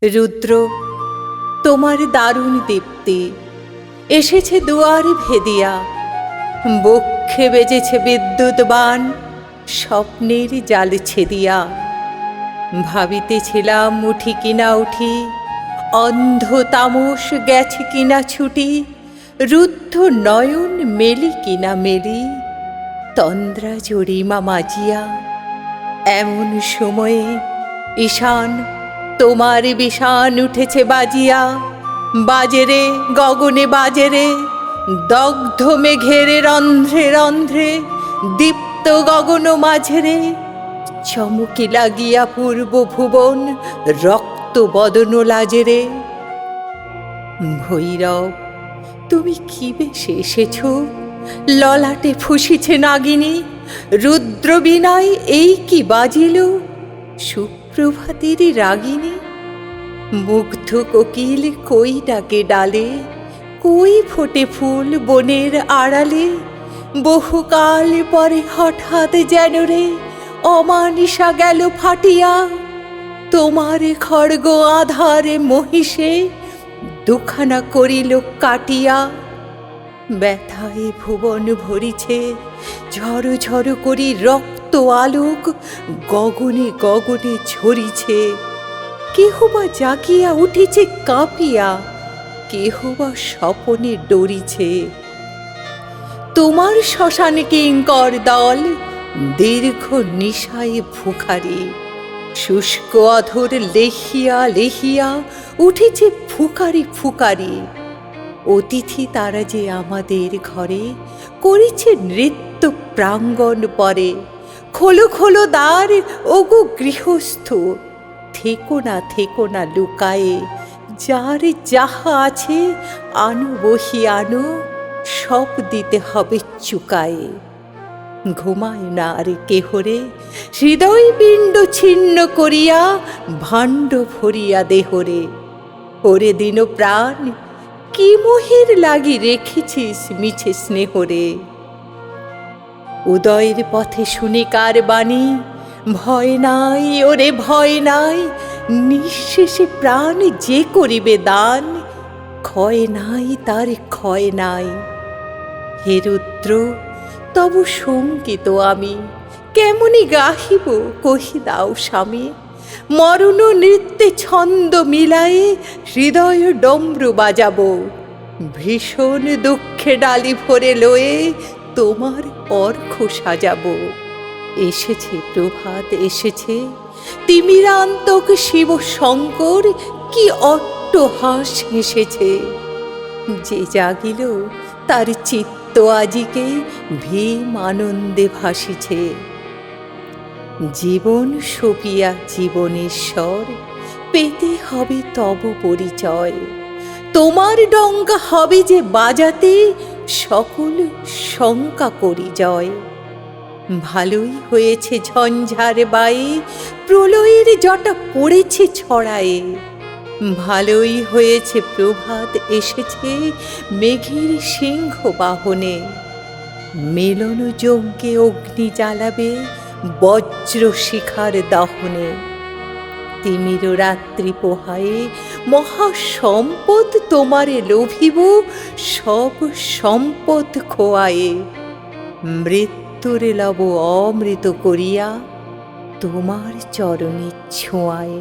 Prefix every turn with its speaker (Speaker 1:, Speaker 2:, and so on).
Speaker 1: রুদ্র, তোমার দারুণ দীপ্তি এসেছে দুয়ার ভেদিয়া, বক্ষে বেজেছে বিদ্যুৎ বাণ, স্বপ্নের জাল ছেদিয়া। ভাবিতেছিলাম উঠি কিনা উঠি, অন্ধ তামস গেছে কিনা ছুটি, রুদ্ধ নয়ন মেলি কিনা মেলি, তন্দ্রা জরিমা মাজিয়া। এমন সময়ে ঈশান, তোমার বিষান উঠেছে বাজিয়া। বাজেরে গগনে বাজেরে, দগ্ধ মেঘের রন্ধ্রে রন্ধ্রে, দীপ্ত গগন মাঝেরে, চমকি লাগিয়া পূর্ব ভুবন, রক্ত বদন লাজেরে। ভৈরব, তুমি কি বেশে এসেছ? ললাটে ফুসিছে নাগিনী, রুদ্রবীণায় এই কি বাজিল? সুপ্রভাতের রাগিনী। মুগ্ধ কোকিল কই ডাকে ডালে, কই ফোটে ফুল বনের আড়ালে। বহুকাল পরে হঠাৎ যেন রে অমানিসা গেল ফাটিয়া। তোমার খড়গ আধারে মহিষে দুখানা করিল কাটিয়া। ব্যথায় ভুবন ভরিছে, ঝড় ঝড় করি রক্ত আলোক গগনে গগনে ঝরিছে। কেহ বা জাগিয়া উঠিছে কাঁপিয়া, কেহ বা স্বপনে ডরিছে। তোমার শ্মশানে কিঙ্কর দল দীর্ঘ নিশায় ভুখারি, শুষ্ক অধর লেহিয়া লেহিয়া উঠেছে ফুকারি ফুকারি। অতিথি তারা যে আমাদের ঘরে করেছে নৃত্য প্রাঙ্গণ পরে। খোলো খোলো দ্বার ওগো গৃহস্থ, থেকো না লুকায়ে। যার যাহা আছে আনো বহি আনো, সব দিতে হবে চুকায়ে। ঘুমায় না আর কেহরে, হৃদয় পিণ্ড ছিন্ন করিয়া ভাণ্ড ভরিয়া দেহরে। ওরে দিন প্রাণ, কি মোহের লাগি রেখেছিস মিছে স্নেহরে। উদয়ের পথে শুনে কার বাণী, ভয় নাই ওরে ভয় নাই, নিঃশেষে প্রাণ যে করিবে দান, ক্ষয় নাই তার ক্ষয় নাই। হে রুদ্র, তব শঙ্কিত আমি, কেমনি গাহিব কহি দাও স্বামী। মরণ নৃত্যে ছন্দ মিলায়ে হৃদয় ডমরু বাজাবো, ভীষণ দুঃখে ডালি ভরে লয়ে তোমার অর্ঘ্য সাজাবো। এসেছে প্রভাত এসেছে, তিমিরান্তক শিব শঙ্কর কি অট্টহাস হেসেছে। যে জাগিল তার চিত্ত আজিকে ভীম আনন্দে ভাসিছে। জীবন সপিয়া জীবনেশ্বর, পেতে হবে তব পরিচয়। তোমার ডঙ্কা হবে যে বাজাতে, সকল শঙ্কা করি জয়। ভালোই হয়েছে ঝঞ্ঝার বায়ে, প্রলয়ের জটা পড়েছে ছড়ায়ে। ভালোই হয়েছে প্রভাত এসেছে মেঘের সিংহ বাহনে। মিলন যজ্ঞে অগ্নি জ্বালাবে বজ্র শিখার দহনে। তিমির রাত্রি পোহায়ে মহাসম্পদ তোমারে লোভিব, সব সম্পদ খোয়ায়ে। মৃত্যুরে লব অমৃত করিয়া তোমার চরণে ছোঁয়ায়।